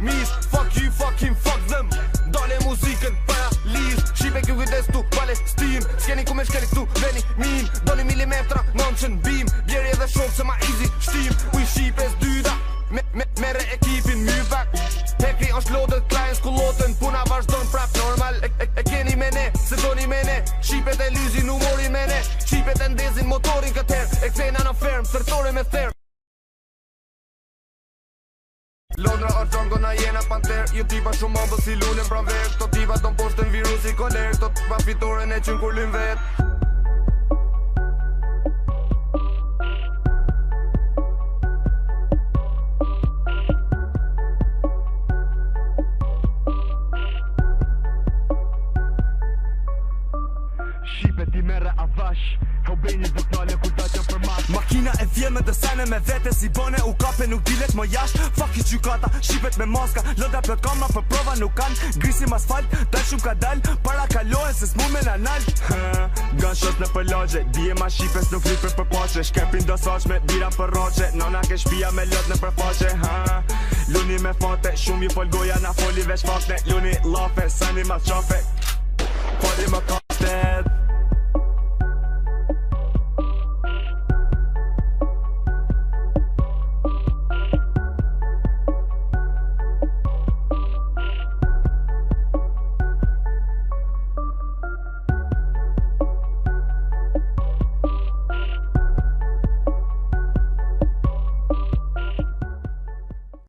mis. Fuck you, fucking fuck them. Dale muzikën para liz. Shqipe kjo kujdes tu Palestin. S'keni ku me shkeli këtu veni min. Doni milimetra non qën bim. Bjeri edhe shok se ma easy shtim. Uj Shqipes dyda mere ekipin myvak. Hekri është lodët klajnë s'kullotën. Puna vazhdon prap normal. E keni me ne, se doni me ne. Shqipet e lyzin humorin me ne. Shqipet e ndezin motorin këtër. E kthejna në ferm, sërtore me therm. Londra Arçongo na jena panter. Ju tipa shumë mombë si lullin pra ver. Këto tipa ton poshtën virusi koler. Këto tipa fitore ne qyn kur lyn vet. Shqipet I merre avash. Hobeni do knale kur ta qen për mash. Makina e vjen me dësane me vete. Si bone u kape nuk dilet më jash. Fuck I gjykata, shqipet me maska. Lodra plot kama për prova nuk kanë. Grisim asfalt, dal shumë ka dal. Para kalohen se s'mu me nanal. Gunshot në përlagje. Dije ma shqipes nuk rripe për pache. Shkepin do saq me bira për roqe. Nona ke shpia me lot në përfaqe. Luni me fate, shumë I fol goja na foli veç fakte. Luni lafe, sani ma qafe.